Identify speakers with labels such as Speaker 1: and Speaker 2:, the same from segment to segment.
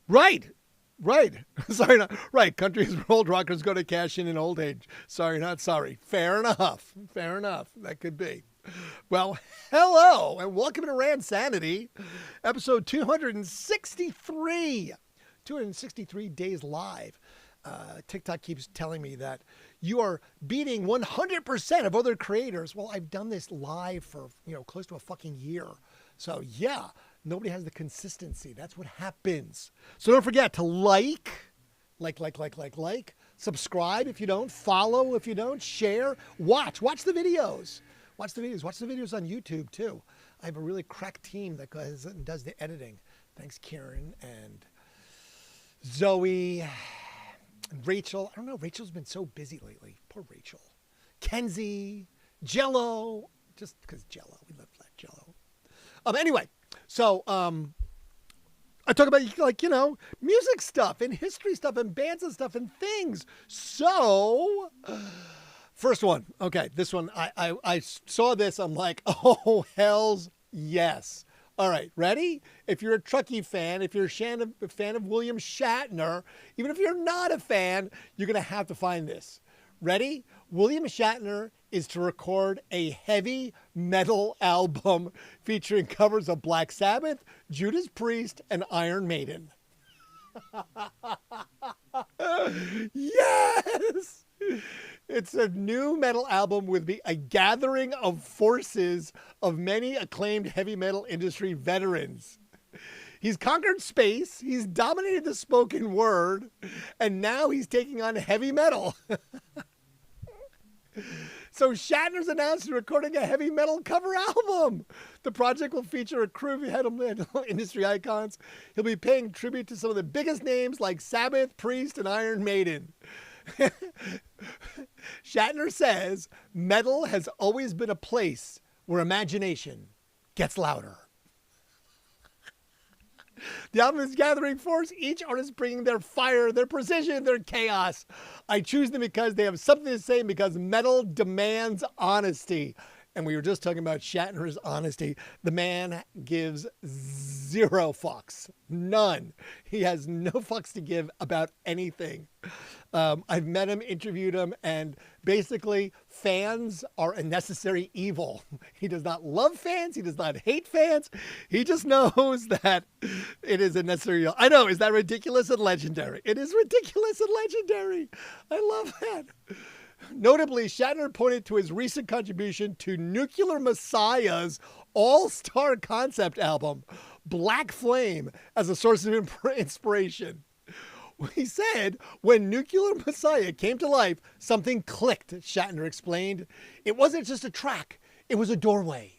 Speaker 1: Right. Right. Sorry, not right. Countries where old rockers go to cash in old age. Sorry, not sorry. Fair enough. Fair enough. That could be. Well, hello and welcome to Randsanity, episode 263. 263 days live. TikTok keeps telling me that you are beating 100% of other creators. Well, I've done this live for, close to a fucking year. So yeah, nobody has the consistency. That's what happens. So don't forget to like, subscribe if you don't, follow if you don't, share, watch the videos. Watch the videos on YouTube too. I have a really crack team that goes and does the editing. Thanks, Kieran and Zoe and Rachel. I don't know. Rachel's been so busy lately. Poor Rachel. Kenzie, Jello, just because Jello. We love that Jello. Anyway, so I talk about music stuff and history stuff and bands and stuff and things. So first one. Okay, this one I saw this. I'm like, oh hell's yes. All right, ready? If you're a Truckee fan, if you're a fan of William Shatner, even if you're not a fan, you're going to have to find this. Ready? William Shatner is to record a heavy metal album featuring covers of Black Sabbath, Judas Priest, and Iron Maiden. Yes! It's a new metal album with a gathering of forces of many acclaimed heavy metal industry veterans. He's conquered space, he's dominated the spoken word, and now he's taking on heavy metal. So Shatner's announced recording a heavy metal cover album. The project will feature a crew of heavy metal industry icons. He'll be paying tribute to some of the biggest names like Sabbath, Priest, and Iron Maiden. Shatner says, metal has always been a place where imagination gets louder. The album is gathering force, each artist bringing their fire, their precision, their chaos. I choose them because they have something to say, because metal demands honesty. And we were just talking about Shatner's honesty. The man gives zero fucks. None. He has no fucks to give about anything. I've met him, interviewed him, and basically fans are a necessary evil. He does not love fans. He does not hate fans. He just knows that it is a necessary evil. I know. Is that ridiculous and legendary? It is ridiculous and legendary. I love that. Notably, Shatner pointed to his recent contribution to Nuclear Messiah's all-star concept album, Black Flame, as a source of inspiration. He said, when Nuclear Messiah came to life, something clicked, Shatner explained. It wasn't just a track, it was a doorway.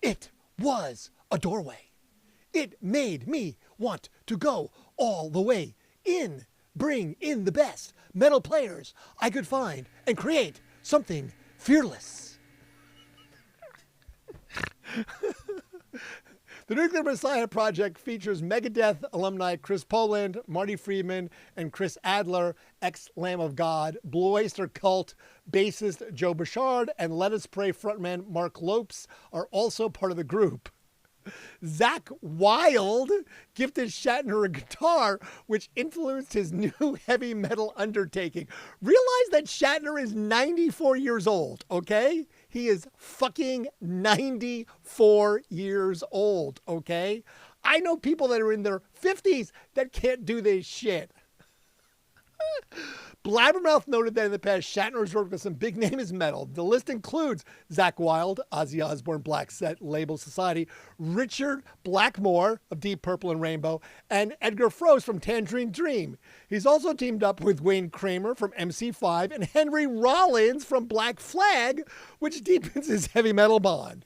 Speaker 1: It was a doorway. It made me want to go all the way in. Bring in the best metal players I could find and create something fearless. The Nuclear Messiah project features Megadeth alumni Chris Poland, Marty Friedman, and Chris Adler, ex-Lamb of God, Blue Oyster Cult bassist Joe Bouchard, and Let Us Pray frontman Mark Lopes are also part of the group. Zach Wilde gifted Shatner a guitar, which influenced his new heavy metal undertaking. Realize that Shatner is 94 years old, okay? He is fucking 94 years old, okay? I know people that are in their 50s that can't do this shit. Blabbermouth noted that in the past, Shatner has worked with some big names in metal. The list includes Zach Wilde, Ozzy Osbourne, Black Set, Label Society, Richard Blackmore of Deep Purple and Rainbow, and Edgar Froese from Tangerine Dream. He's also teamed up with Wayne Kramer from MC5 and Henry Rollins from Black Flag, which deepens his heavy metal bond.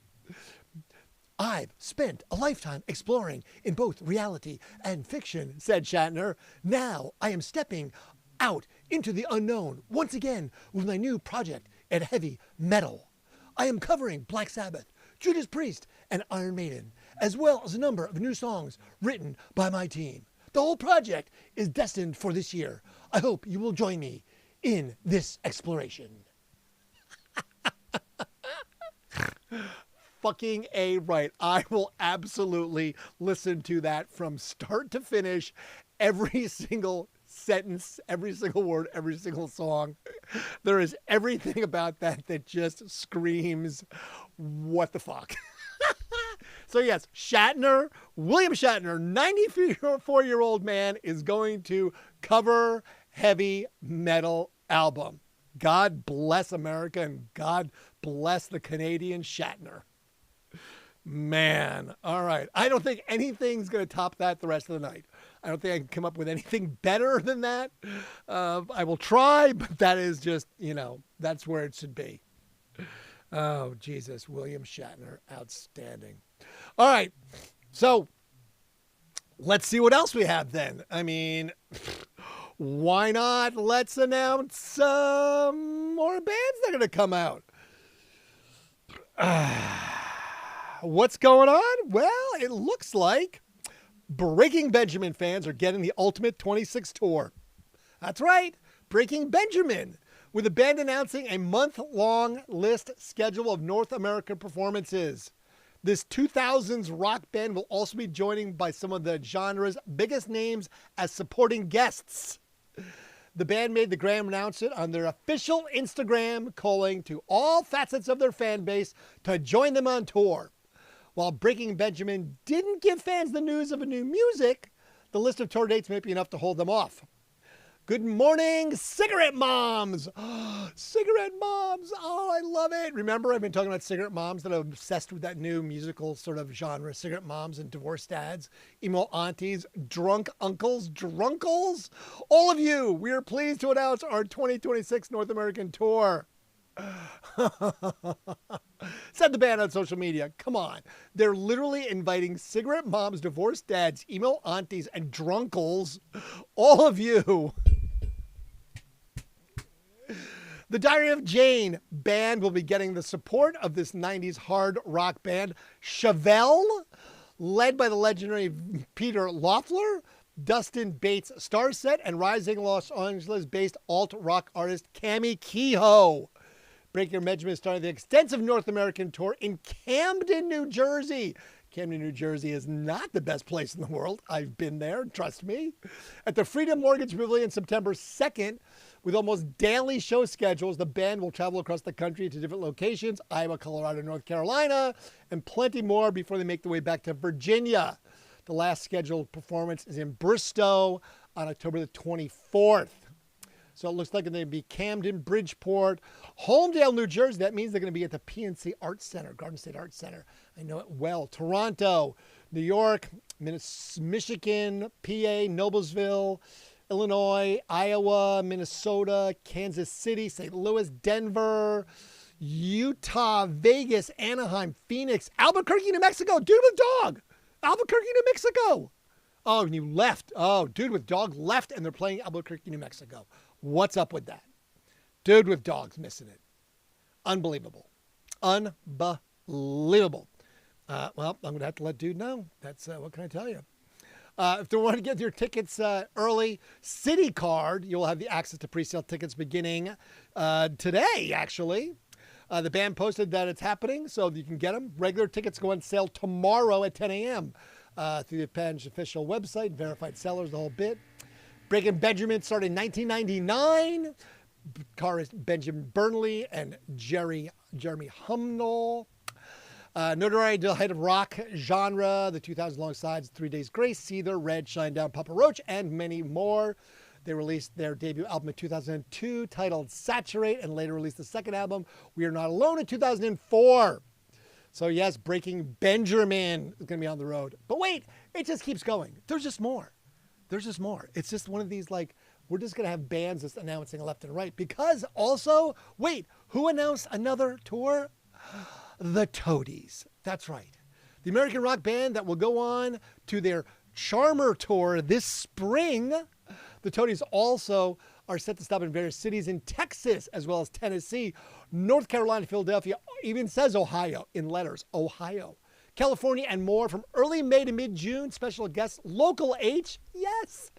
Speaker 1: I've spent a lifetime exploring in both reality and fiction, said Shatner. Now I am stepping out into the unknown once again with my new project at heavy metal. I am covering Black Sabbath, Judas Priest, and Iron Maiden, as well as a number of new songs written by my team. The whole project is destined for this year. I hope you will join me in this exploration. fucking A right. I will absolutely listen to that from start to finish. Every single sentence, every single word, every single song. There is everything about that that just screams, what the fuck? So yes, Shatner, William Shatner, 94-year-old man, is going to cover heavy metal album. God bless America and God bless the Canadian Shatner. Man, all right. I don't think anything's going to top that the rest of the night. I don't think I can come up with anything better than that. I will try, but that is just, that's where it should be. Oh, Jesus. William Shatner. Outstanding. All right. So let's see what else we have then. I mean, why not? Let's announce some more bands that are going to come out. What's going on? Well, it looks like Breaking Benjamin fans are getting the Ultimate 26 tour. That's right, Breaking Benjamin, with the band announcing a month-long list schedule of North American performances. This 2000s rock band will also be joining by some of the genre's biggest names as supporting guests. The band made the grand announcement on their official Instagram, calling to all facets of their fan base to join them on tour. While Breaking Benjamin didn't give fans the news of a new music, the list of tour dates might be enough to hold them off. Good morning, Cigarette Moms! Cigarette Moms! Oh, I love it! Remember, I've been talking about Cigarette Moms that are obsessed with that new musical sort of genre. Cigarette Moms and divorced dads, emo aunties, drunk uncles, drunkles. All of you, we are pleased to announce our 2026 North American tour. Said the band on social media. Come on. They're literally inviting cigarette moms, divorced dads, emo aunties, and drunkles. All of you. The Diary of Jane band will be getting the support of this 90s hard rock band, Chevelle, led by the legendary Peter Loeffler, Dustin Bates Starset, and rising Los Angeles-based alt-rock artist Cami Kehoe. Breaking Benjamin started the extensive North American tour in Camden, New Jersey. Camden, New Jersey is not the best place in the world. I've been there, trust me. At the Freedom Mortgage Pavilion September 2nd, with almost daily show schedules, the band will travel across the country to different locations, Iowa, Colorado, North Carolina, and plenty more before they make their way back to Virginia. The last scheduled performance is in Bristow on October the 24th. So it looks like they're going to be Camden, Bridgeport, Holmdel, New Jersey. That means they're going to be at the PNC Arts Center, Garden State Arts Center. I know it well. Toronto, New York, Michigan, PA, Noblesville, Illinois, Iowa, Minnesota, Kansas City, St. Louis, Denver, Utah, Vegas, Anaheim, Phoenix, Albuquerque, New Mexico. Dude with Dog. Albuquerque, New Mexico. Oh, and you left. Oh, Dude with Dog left, and they're playing Albuquerque, New Mexico. What's up with that? Dude with Dog's missing it. Unbelievable. Unbelievable. Well, I'm going to have to let Dude know. That's what can I tell you? If they want to get your tickets early, City Card, you'll have the access to pre-sale tickets beginning today, actually. The band posted that it's happening, so you can get them. Regular tickets go on sale tomorrow at 10 a.m. Through the band's official website, verified sellers, the whole bit. Breaking Benjamin started in 1999. Guitarist Benjamin Burnley and Jeremy Humnall. Notoriety height of rock genre, the 2000s alongside 3 Days Grace, Seether, Red, Shine Down, Papa Roach, and many more. They released their debut album in 2002 titled Saturate, and later released the second album, We Are Not Alone, in 2004. So yes, Breaking Benjamin is going to be on the road. But wait, it just keeps going. There's just more. There's just more. It's just one of these, like, we're just going to have bands just announcing left and right. Because also, wait, who announced another tour? The Toadies. That's right. The American rock band that will go on to their Charmer tour this spring. The Toadies also are set to stop in various cities in Texas, as well as Tennessee, North Carolina, Philadelphia, even says Ohio in letters, Ohio, California, and more from early May to mid-June. Special guests, Local H, yes.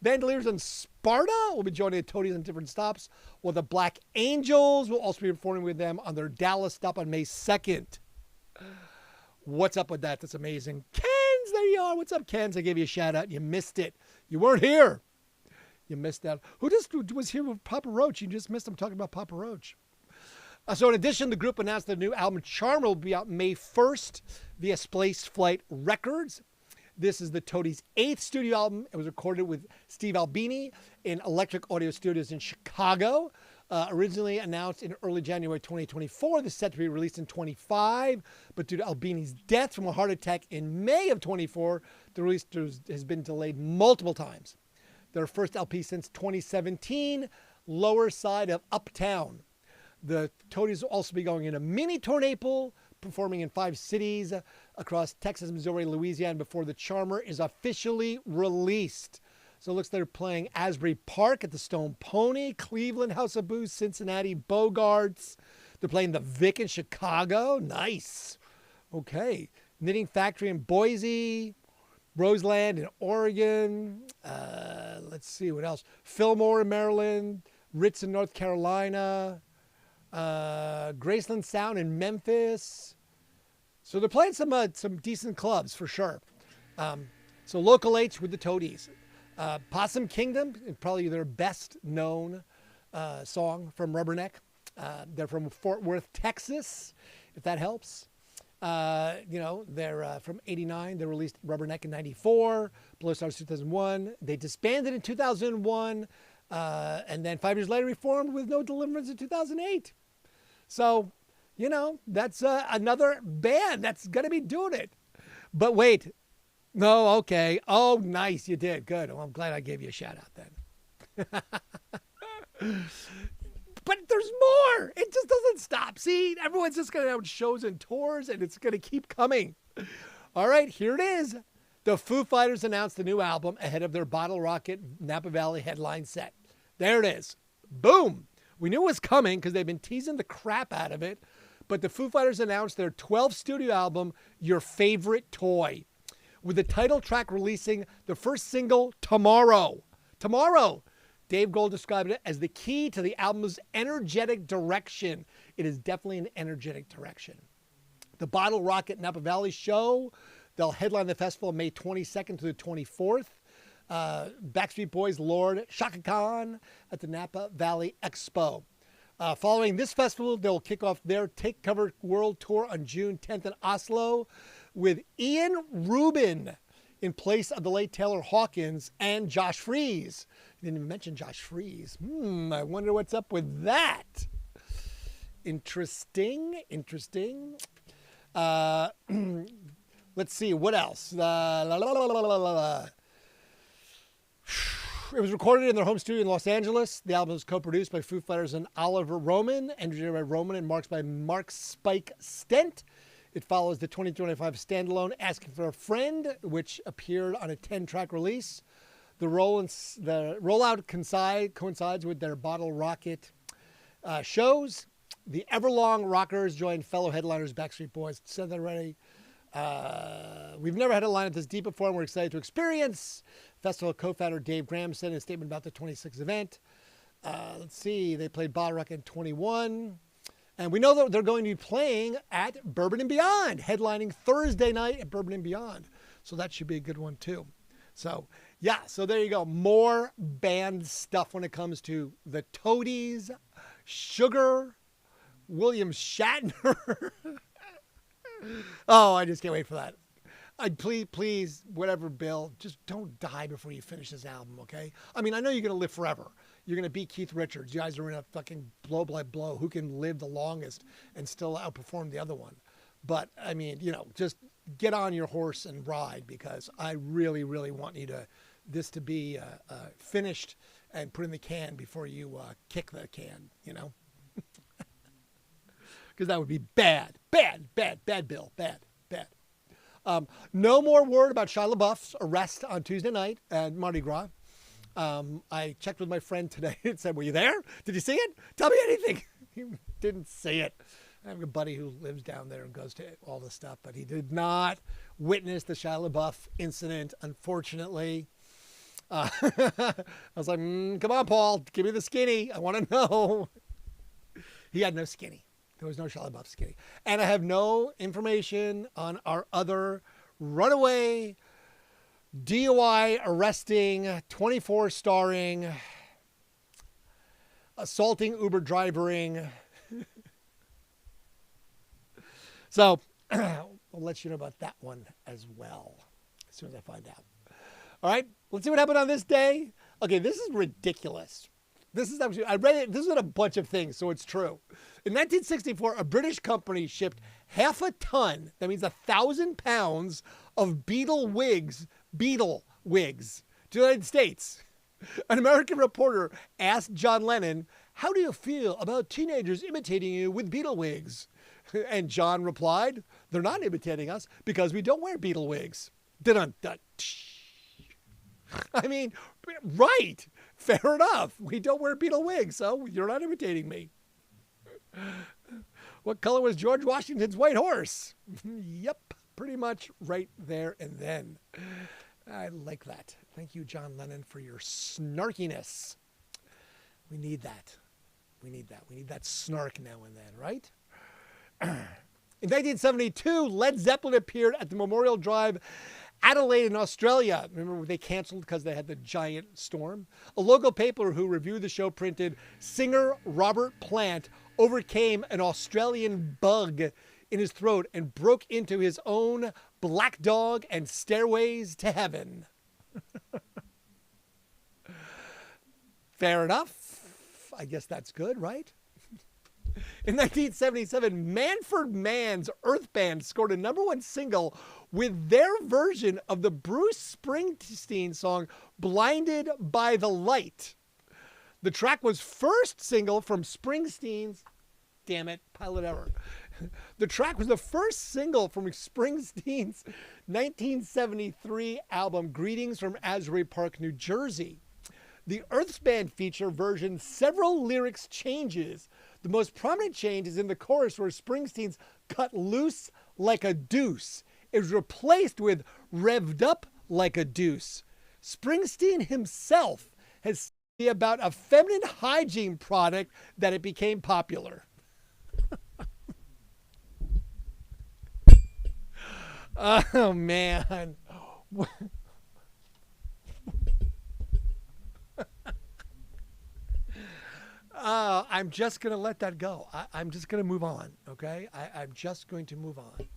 Speaker 1: Vandaliers and Sparta will be joining the Toadies on different stops, while the Black Angels will also be performing with them on their Dallas stop on May 2nd. What's up with that? That's amazing. Kens, there you are. What's up, Kens? I gave you a shout out. You missed it. You weren't here. You missed out. Who just was here with Papa Roach? You just missed him talking about Papa Roach. So in addition, the group announced their new album, Charmer, will be out May 1st via Space Flight Records. This is the Toadies' 8th studio album. It was recorded with Steve Albini in Electric Audio Studios in Chicago. Originally announced in early January 2024. This is set to be released in 25, but due to Albini's death from a heart attack in May of 24, the release has been delayed multiple times. Their first LP since 2017, Lower Side of Uptown. The Toadies will also be going in a mini tour in April, performing in 5 cities across Texas, Missouri, Louisiana before the Charmer is officially released. So it looks like they're playing Asbury Park at the Stone Pony, Cleveland, House of Blues, Cincinnati, Bogarts. They're playing the Vic in Chicago. Nice. Okay. Knitting Factory in Boise, Roseland in Oregon. Let's see what else. Fillmore in Maryland, Ritz in North Carolina. Graceland Sound in Memphis. So they're playing some decent clubs for sure. So Local H with the Toadies. Possum Kingdom, probably their best known song from Rubberneck. They're from Fort Worth, Texas, if that helps. They're from 89. They released Rubberneck in 94, Blow Stars 2001. They disbanded in 2001. And then 5 years later reformed with No Deliverance in 2008. So, that's another band that's going to be doing it. But wait. No, okay. Oh, nice. You did. Good. Well, I'm glad I gave you a shout out then. But there's more. It just doesn't stop. See, everyone's just going to have shows and tours, and it's going to keep coming. All right, here it is. The Foo Fighters announced the new album ahead of their Bottle Rocket Napa Valley headline set. There it is. Boom. We knew it was coming because they've been teasing the crap out of it. But the Foo Fighters announced their 12th studio album, Your Favorite Toy, with the title track releasing the first single tomorrow. Tomorrow. Dave Grohl described it as the key to the album's energetic direction. It is definitely an energetic direction. The Bottle Rocket Napa Valley show, they'll headline the festival May 22nd to the 24th. Backstreet Boys Lord Shaka Khan at the Napa Valley Expo. Following this festival, they'll kick off their Take Cover World Tour on June 10th in Oslo with Ian Rubin in place of the late Taylor Hawkins and Josh Freese. You didn't even mention Josh Freese. I wonder what's up with that. Interesting. Let's see, what else? It was recorded in their home studio in Los Angeles. The album was co-produced by Foo Fighters and Oliver Roman, engineered by Roman and marked by Mark Spike Stent. It follows the 2025 standalone Asking for a Friend, which appeared on a 10-track release. The rollout coincides with their Bottle Rocket shows. The Everlong Rockers joined fellow headliners Backstreet Boys. Said that already. We've never had a lineup this deep before, and we're excited to experience. Festival co-founder Dave Graham said in a statement about the 26th event. Let's see. They played Bottle Rocket in 21. And we know that they're going to be playing at Bourbon and Beyond, headlining Thursday night at Bourbon and Beyond. So that should be a good one, too. So, yeah, so there you go. More band stuff when it comes to the Toadies, Sugar, William Shatner. Oh, I just can't wait for that. Please, whatever, Bill, just don't die before you finish this album, okay? I mean, I know you're going to live forever. You're going to beat Keith Richards. You guys are in a fucking blow by blow. Who can live the longest and still outperform the other one? But, I mean, just get on your horse and ride, because I really, really want this to be finished and put in the can before you kick the can, Because that would be bad, Bill, bad. No more word about Shia LaBeouf's arrest on Tuesday night at Mardi Gras. I checked with my friend today and said, were you there? Did you see it? Tell me anything. He didn't see it. I have a buddy who lives down there and goes to all this stuff, but he did not witness the Shia LaBeouf incident, unfortunately. I was like, come on, Paul, give me the skinny. I want to know. He had no skinny. There was no Shia LaBeouf skinny. And I have no information on our other runaway, DUI arresting, 24 starring, assaulting Uber drivering. So I'll let you know about that one as well as soon as I find out. All right, let's see what happened on this day. Okay, this is ridiculous. This is actually, I read it, this is a bunch of things, so it's true. In 1964, a British company shipped half a ton, that means 1,000 pounds of beetle wigs to the United States. An American reporter asked John Lennon, "How do you feel about teenagers imitating you with beetle wigs?" And John replied, "They're not imitating us because we don't wear beetle wigs." Dun-dun-dun. I mean, right. Fair enough. We don't wear beetle wigs, so you're not imitating me. What color was George Washington's white horse? Yep, pretty much right there and then. I like that. Thank you, John Lennon, for your snarkiness. We need that. We need that. We need that snark now and then, right? In 1972, Led Zeppelin appeared at the Memorial Drive, Adelaide in Australia. Remember, they canceled because they had the giant storm? A local paper who reviewed the show printed, singer Robert Plant overcame an Australian bug in his throat and broke into his own Black Dog and Stairways to Heaven. Fair enough. I guess that's good, right? In 1977, Manfred Mann's Earth Band scored a #1 single with their version of the Bruce Springsteen song Blinded by the Light. The track was first single from Springsteen's, damn it, Pilot Ever. The track was the first single from Springsteen's 1973 album Greetings from Asbury Park, New Jersey. The Earth Band feature version several lyrics changes. The most prominent change is in the chorus where Springsteen's "cut loose like a deuce" is replaced with "revved up like a deuce." Springsteen himself has said about a feminine hygiene product that it became popular. Oh, man. I'm just going to let that go. I'm just going to move on, okay? I'm just going to move on.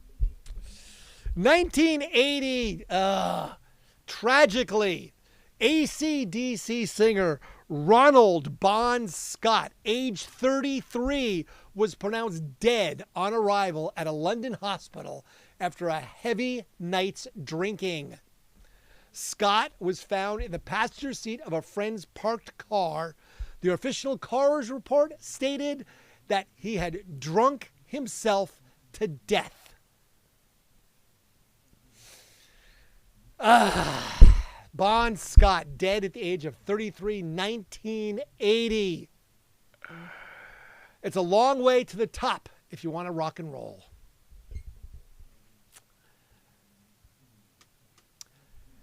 Speaker 1: 1980, tragically, AC/DC singer Ronald Bon Scott, age 33, was pronounced dead on arrival at a London hospital after a heavy night's drinking. Scott was found in the passenger seat of a friend's parked car. The official coroner's report stated that he had drunk himself to death. Bon Scott, dead at the age of 33, 1980. It's a long way to the top if you want to rock and roll.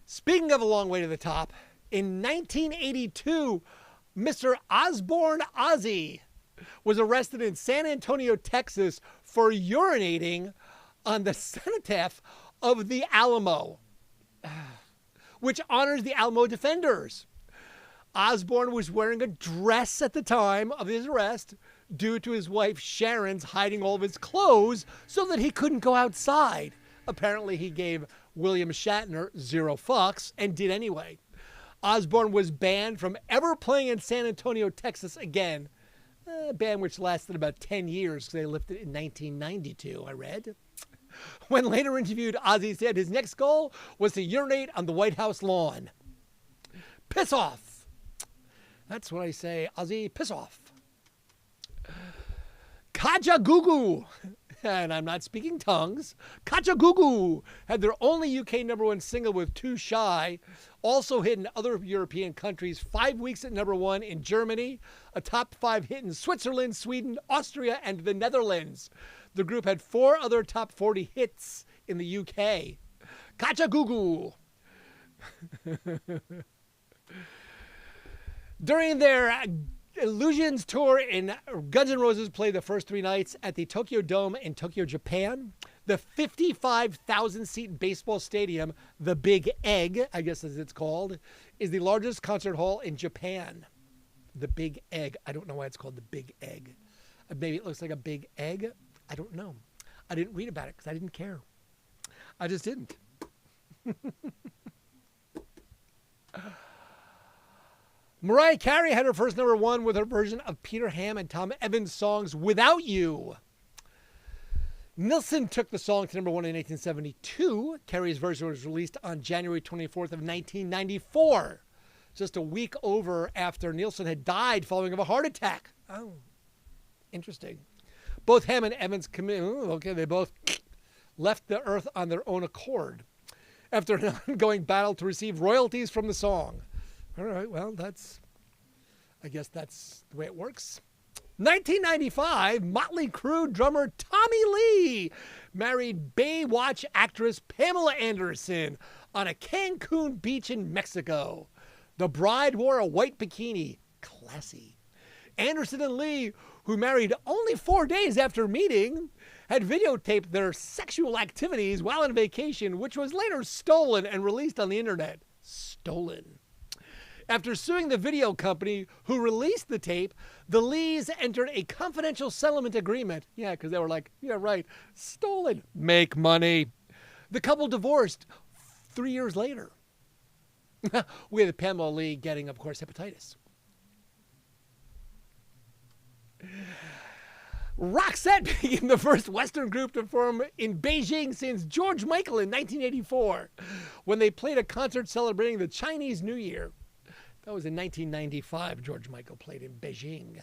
Speaker 1: Speaking of a long way to the top, in 1982, Mr. Osborne Ozzy was arrested in San Antonio, Texas for urinating on the cenotaph of the Alamo, which honors the Alamo defenders. Osborne was wearing a dress at the time of his arrest due to his wife Sharon's hiding all of his clothes so that he couldn't go outside. Apparently, he gave William Shatner 0 fucks and did anyway. Osborne was banned from ever playing in San Antonio, Texas again. A ban which lasted about 10 years because they lifted it in 1992, I read. When later interviewed, Ozzy said his next goal was to urinate on the White House lawn. Piss off. That's what I say, Ozzy, piss off. Kajagoogoo, and I'm not speaking tongues, Kajagoogoo had their only UK #1 single with Too Shy, also hit in other European countries, 5 weeks at #1 in Germany, a top 5 hit in Switzerland, Sweden, Austria, and the Netherlands. The group had 4 other top 40 hits in the UK. Kajagoogoo. During their Illusions tour in Guns N' Roses played the first 3 nights at the Tokyo Dome in Tokyo, Japan. The 55,000-seat baseball stadium, the Big Egg, I guess as it's called, is the largest concert hall in Japan. The Big Egg. I don't know why it's called the Big Egg. Maybe it looks like a big egg. I don't know. I didn't read about it because I didn't care. I just didn't. Mariah Carey had her first #1 with her version of Peter Ham and Tom Evans' songs Without You. Nilsson took the song to #1 in 1872. Carey's version was released on January 24th of 1994, just a week over after Nilsson had died following of a heart attack. Oh, interesting. Both Ham and Evans they both left the earth on their own accord after an ongoing battle to receive royalties from the song. All right, well, I guess that's the way it works. 1995, Motley Crue drummer Tommy Lee married Baywatch actress Pamela Anderson on a Cancun beach in Mexico. The bride wore a white bikini. Classy. Anderson and Lee, who married only 4 days after meeting, had videotaped their sexual activities while on vacation, which was later stolen and released on the internet. Stolen. After suing the video company who released the tape, the Lees entered a confidential settlement agreement. Yeah, because they were like, yeah, right, stolen. Make money. The couple divorced 3 years later. With Pamela Lee getting, of course, hepatitis. Roxette became the first Western group to perform in Beijing since George Michael in 1984, when they played a concert celebrating the Chinese New Year. That was in 1995, George Michael played in Beijing.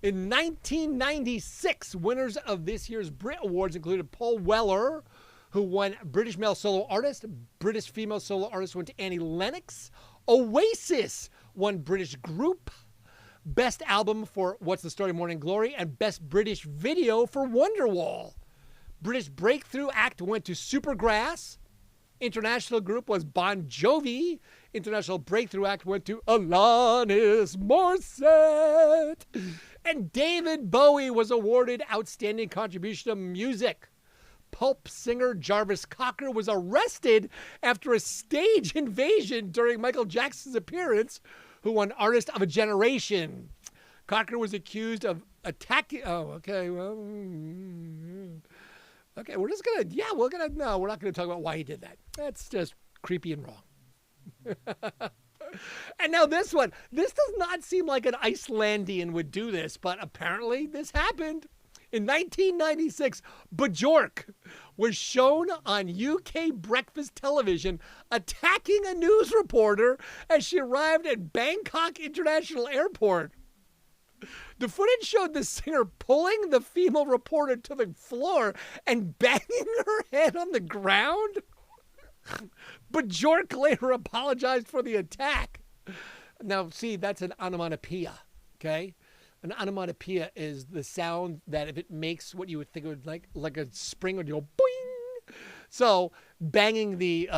Speaker 1: In 1996, winners of this year's Brit Awards included Paul Weller, who won British Male Solo Artist. British Female Solo Artist went to Annie Lennox. Oasis won British Group. Best Album for What's the Story, Morning Glory, and Best British Video for Wonderwall. British Breakthrough Act went to Supergrass. International group was Bon Jovi. International Breakthrough Act went to Alanis Morissette. And David Bowie was awarded Outstanding Contribution to Music. Pulp singer Jarvis Cocker was arrested after a stage invasion during Michael Jackson's appearance, who won Artist of a Generation. Cocker was accused of attacking... Oh, okay, well... Okay, we're not going to talk about why he did that. That's just creepy and wrong. And now this one. This does not seem like an Icelandian would do this, but apparently this happened. In 1996, Bjork was shown on UK breakfast television attacking a news reporter as she arrived at Bangkok International Airport. The footage showed the singer pulling the female reporter to the floor and banging her head on the ground. But Bjork later apologized for the attack. Now, see, that's an onomatopoeia, okay? An onomatopoeia is the sound that if it makes what you would think it would like a spring would go boing. So banging the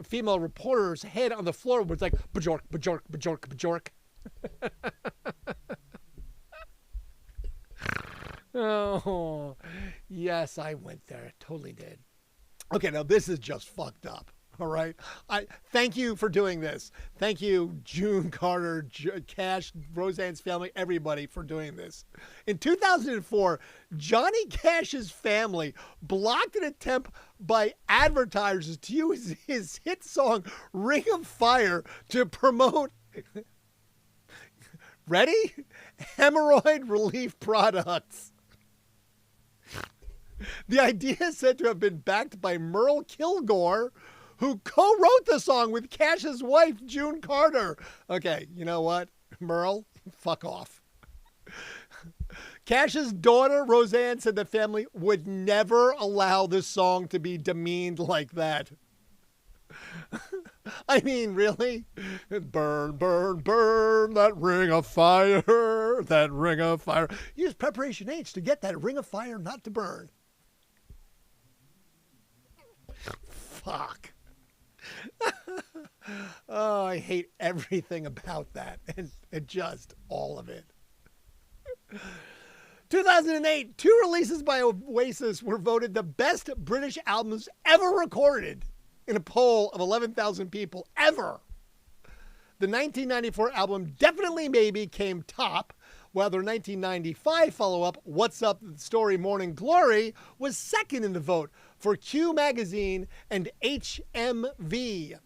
Speaker 1: female reporter's head on the floor was like Bjork, Bjork, Bjork, Bjork. Oh, yes, I went there. I totally did. Okay, now this is just fucked up. All right. Thank you for doing this. Thank you, June Carter, Cash, Roseanne's family, everybody for doing this. In 2004, Johnny Cash's family blocked an attempt by advertisers to use his hit song Ring of Fire to promote, ready? Hemorrhoid relief products. The idea is said to have been backed by Merle Kilgore, who co-wrote the song with Cash's wife, June Carter. Okay, you know what? Merle, fuck off. Cash's daughter, Roseanne, said the family would never allow this song to be demeaned like that. I mean, really? Burn, burn, burn, that ring of fire, that ring of fire. Use preparation H to get that ring of fire not to burn. Fuck. Oh, I hate everything about that, and just all of it. 2008, two releases by Oasis were voted the best British albums ever recorded in a poll of 11,000 people ever. The 1994 album Definitely Maybe came top, while their 1995 follow-up, What's Up Story Morning Glory, was second in the vote for Q Magazine and HMV.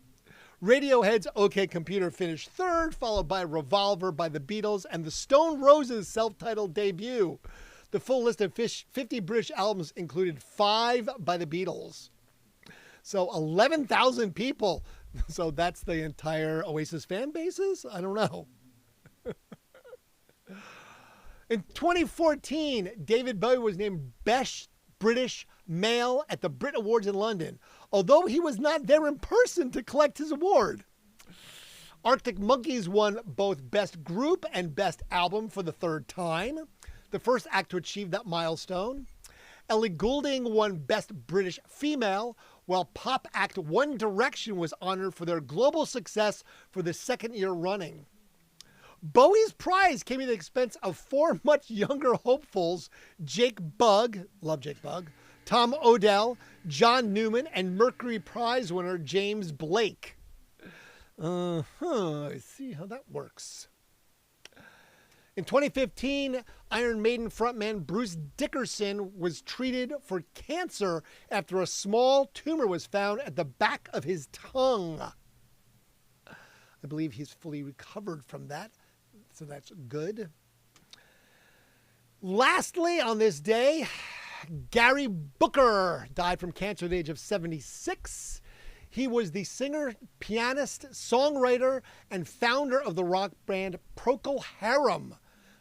Speaker 1: Radiohead's OK Computer finished third, followed by Revolver by the Beatles and the Stone Roses' self-titled debut. The full list of 50 British albums included 5 by the Beatles. So 11,000 people. So that's the entire Oasis fan bases? I don't know. In 2014, David Bowie was named Best British Male at the Brit Awards in London, although he was not there in person to collect his award. Arctic Monkeys won both Best Group and Best Album for the third time, the first act to achieve that milestone. Ellie Goulding won Best British Female, while pop act One Direction was honored for their global success for the second year running. Bowie's prize came at the expense of 4 much younger hopefuls, Jake Bugg, love Jake Bugg, Tom Odell, John Newman, and Mercury Prize winner James Blake. I see how that works. In 2015, Iron Maiden frontman Bruce Dickinson was treated for cancer after a small tumor was found at the back of his tongue. I believe he's fully recovered from that, so that's good. Lastly, on this day, Gary Booker died from cancer at the age of 76. He was the singer, pianist, songwriter, and founder of the rock band Procol Harum.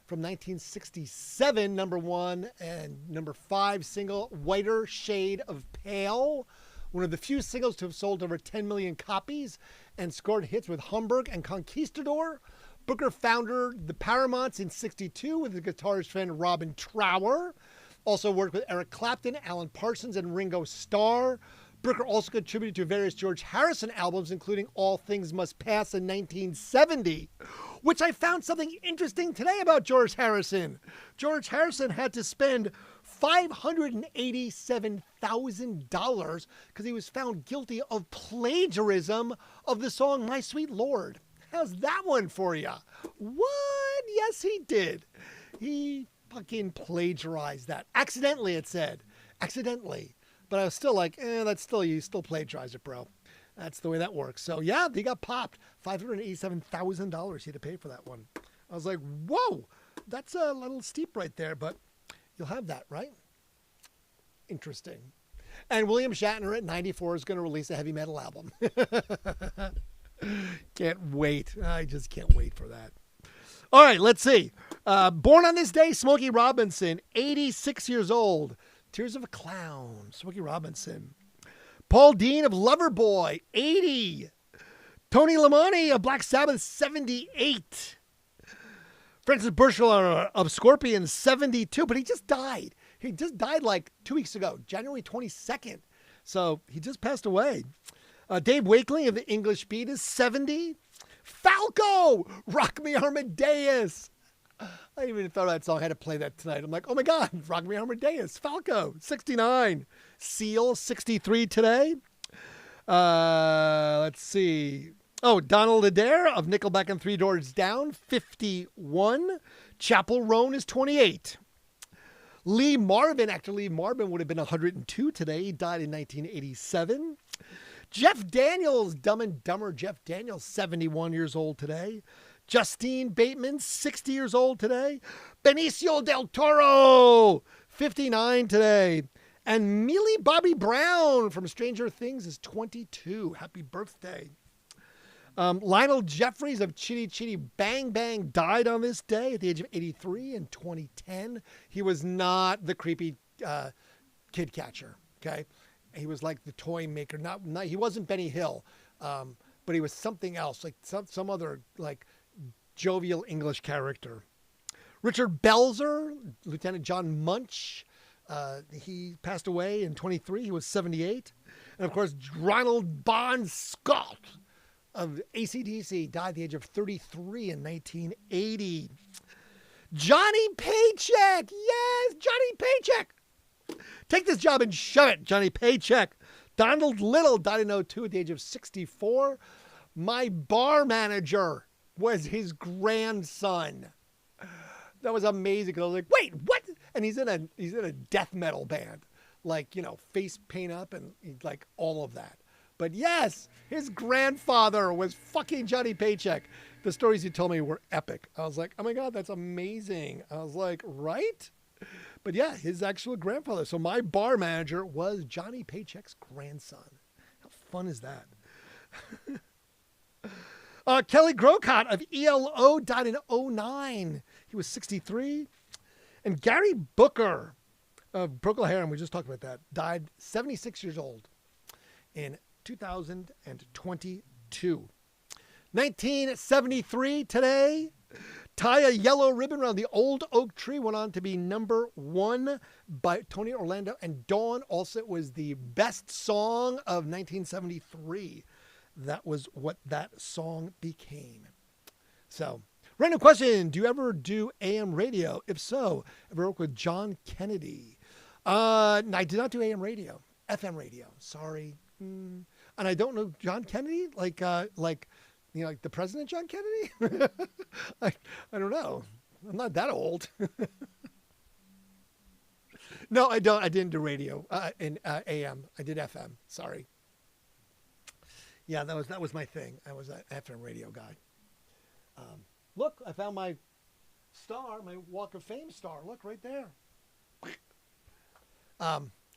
Speaker 1: From 1967, number 1 and number 5 single, Whiter Shade of Pale. One of the few singles to have sold over 10 million copies and scored hits with Hamburg and Conquistador. Booker founded the Paramounts in 1962 with his guitarist friend Robin Trower. Also worked with Eric Clapton, Alan Parsons, and Ringo Starr. Booker also contributed to various George Harrison albums, including All Things Must Pass in 1970, which I found something interesting today about George Harrison. George Harrison had to spend $587,000 because he was found guilty of plagiarism of the song My Sweet Lord. How's that one for you? What? Yes, he did. He fucking plagiarized that. Accidentally, it said. Accidentally. But I was still like, that's still, you still plagiarized it, bro. That's the way that works. So yeah, he got popped. $587,000 he had to pay for that one. I was like, whoa, that's a little steep right there, but you'll have that, right? Interesting. And William Shatner at 94 is going to release a heavy metal album. Can't wait. I just can't wait for that. All right, let's see. Born on this day, Smokey Robinson, 86 years old. Tears of a Clown, Smokey Robinson. Paul Dean of Loverboy, 80. Tony Lamoni of Black Sabbath, 78. Francis Burchell of Scorpions, 72. But he just died. He just died like 2 weeks ago, January 22nd. So he just passed away. Dave Wakeling of the English Beat is 70. Falco, Rock Me Amadeus. I even thought of that song. I had to play that tonight. I'm like, oh my God, Rock Me Amadeus. Falco, 69. Seal, 63 today. Let's see. Oh, Donald Adair of Nickelback and Three Doors Down, 51. Chapel Roan is 28. Lee Marvin, actor Lee Marvin would have been 102 today. He died in 1987. Jeff Daniels, Dumb and Dumber Jeff Daniels, 71 years old today. Justine Bateman, 60 years old today. Benicio del Toro, 59 today. And Millie Bobby Brown from Stranger Things is 22. Happy birthday. Lionel Jeffries of Chitty Chitty Bang Bang died on this day at the age of 83 in 2010. He was not the creepy kid catcher, okay? He was like the toy maker. Not he wasn't Benny Hill, but he was something else, like some other like jovial English character. Richard Belzer, Lieutenant John Munch, he passed away in 23. He was 78. And of course, Ronald Bon Scott, of AC/DC, died at the age of 33 in 1980. Johnny Paycheck. Yes, Johnny Paycheck. Take this job and shove it, Johnny Paycheck. Donald Little died in 2002 at the age of 64. My bar manager was his grandson. That was amazing. I was like, wait, what? And he's in a death metal band. Like, face paint up and like all of that. But yes, his grandfather was fucking Johnny Paycheck. The stories he told me were epic. I was like, oh my God, that's amazing. I was like, right? But yeah, his actual grandfather. So my bar manager was Johnny Paycheck's grandson. How fun is that? Kelly Grocott of ELO died in 2009. He was 63. And Gary Booker of Procol Harum, we just talked about that, died 76 years old in 2022. 1973 today. Tie a Yellow Ribbon Around the Old Oak Tree went on to be #1 by Tony Orlando. And Dawn also was the best song of 1973. That was what that song became. So, random question. Do you ever do AM radio? If so, ever work with John Kennedy? No, I did not do AM radio. FM radio. Sorry. And I don't know John Kennedy, like the President John Kennedy. I don't know. I'm not that old. No, I don't. I didn't do radio in AM. I did FM. Sorry. Yeah, that was my thing. I was an FM radio guy. Look, I found my star, my Walk of Fame star. Look right there.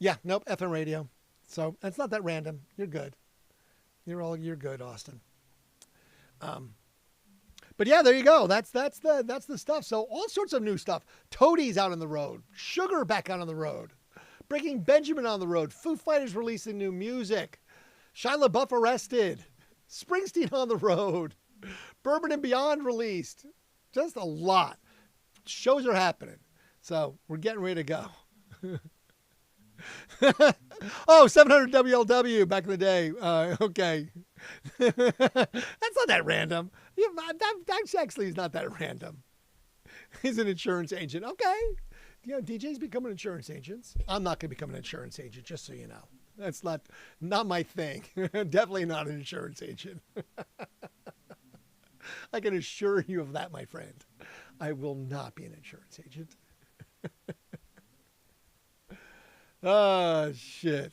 Speaker 1: Yeah, nope, FM radio. So it's not that random. You're good. You're good, Austin. But yeah, there you go. That's the stuff. So all sorts of new stuff. Toadies out on the road. Sugar back out on the road. Breaking Benjamin on the road. Foo Fighters releasing new music. Shia LaBeouf arrested. Springsteen on the road. Bourbon and Beyond released. Just a lot. Shows are happening. So we're getting ready to go. 700 WLW back in the day. Okay. That's not that random. That actually is not that random. He's an insurance agent. Okay. DJs becoming insurance agents. I'm not going to become an insurance agent, just so you know. That's not my thing. Definitely not an insurance agent. I can assure you of that, my friend. I will not be an insurance agent. Oh, shit.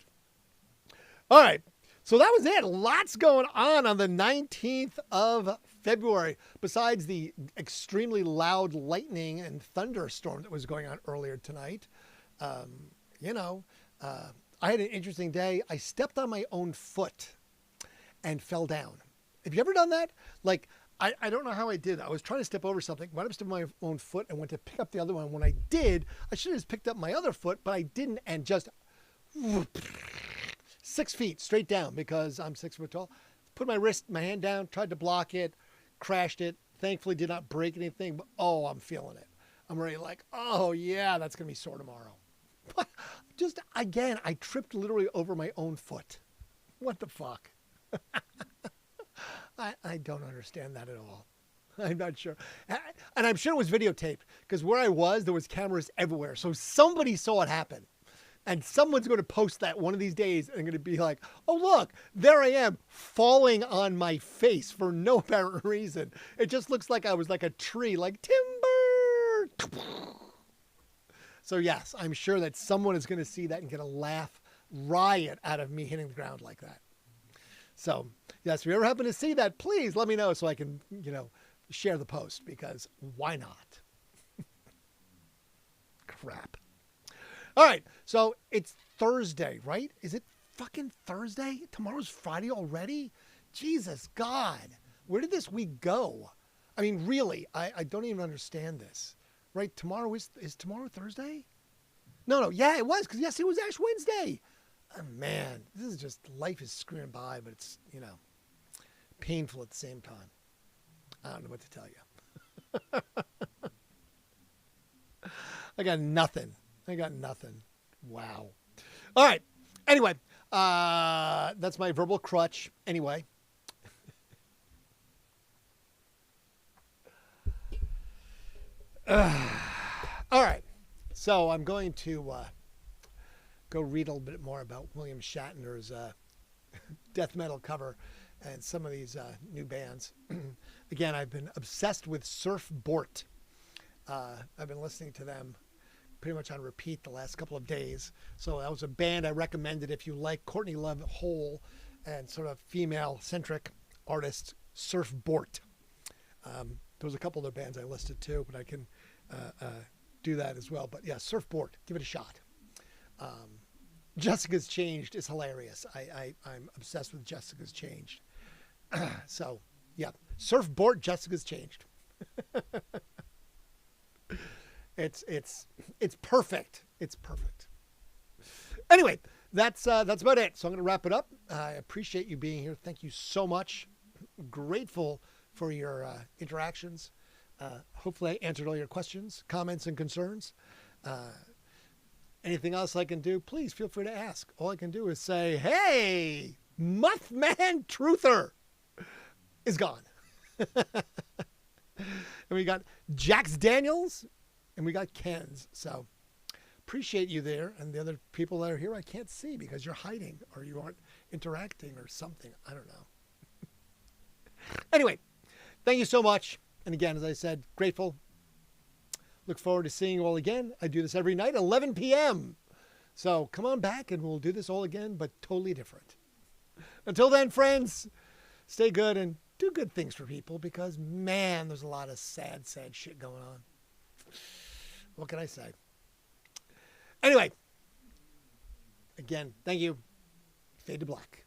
Speaker 1: All right. So that was it. Lots going on the 19th of February, besides the extremely loud lightning and thunderstorm that was going on earlier tonight. I had an interesting day. I stepped on my own foot and fell down. Have you ever done that? Like, I don't know how I did. I was trying to step over something, went up to my own foot and went to pick up the other one. When I did, I should have just picked up my other foot, but I didn't, and just 6 feet straight down because I'm 6 foot tall. Put my hand down, tried to block it, crashed it. Thankfully did not break anything, but I'm feeling it. I'm already like, oh yeah, that's going to be sore tomorrow. But just again, I tripped literally over my own foot. What the fuck? I don't understand that at all. I'm not sure. And I'm sure it was videotaped because where I was, there was cameras everywhere. So somebody saw it happen. And someone's going to post that one of these days and going to be like, oh, look, there I am falling on my face for no apparent reason. It just looks like I was like a tree, like timber. So yes, I'm sure that someone is going to see that and get a laugh riot out of me hitting the ground like that. So yes, if you ever happen to see that, please let me know so I can, share the post, because why not? Crap. All right. So it's Thursday, right? Is it fucking Thursday? Tomorrow's Friday already? Jesus God. Where did this week go? I mean, really, I don't even understand this. Right? Tomorrow is tomorrow Thursday? No. Yeah, it was. Because yes, it was Ash Wednesday. Oh, man, this is just, life is screwing by, but it's, painful at the same time. I don't know what to tell you. I got nothing. Wow. All right. Anyway, that's my verbal crutch. Anyway. All right. So I'm going to go read a little bit more about William Shatner's death metal cover and some of these new bands. Again, I've been obsessed with Surf Bort. I've been listening to them pretty much on repeat the last couple of days. So that was a band I recommended if you like Courtney Love Hole and sort of female-centric artists, Surf Bort. There was a couple other bands I listed too, but I can do that as well. But yeah, Surf Bort, give it a shot. Jessica's Changed is hilarious. I'm obsessed with Jessica's Changed. So yeah, Surf Bort, Jessica's Changed. It's perfect. It's perfect. Anyway, that's about it. So I'm going to wrap it up. I appreciate you being here. Thank you so much. Grateful for your interactions. Hopefully I answered all your questions, comments, and concerns. Anything else I can do, please feel free to ask. All I can do is say, hey, Muffman Truther is gone. And we got Jax Daniels and we got Ken's. So appreciate you there. And the other people that are here, I can't see because you're hiding or you aren't interacting or something. I don't know. Anyway, thank you so much. And again, as I said, grateful. Look forward to seeing you all again. I do this every night, 11 p.m. So come on back and we'll do this all again, but totally different. Until then, friends, stay good and do good things for people because, man, there's a lot of sad, sad shit going on. What can I say? Anyway, again, thank you. Fade to black.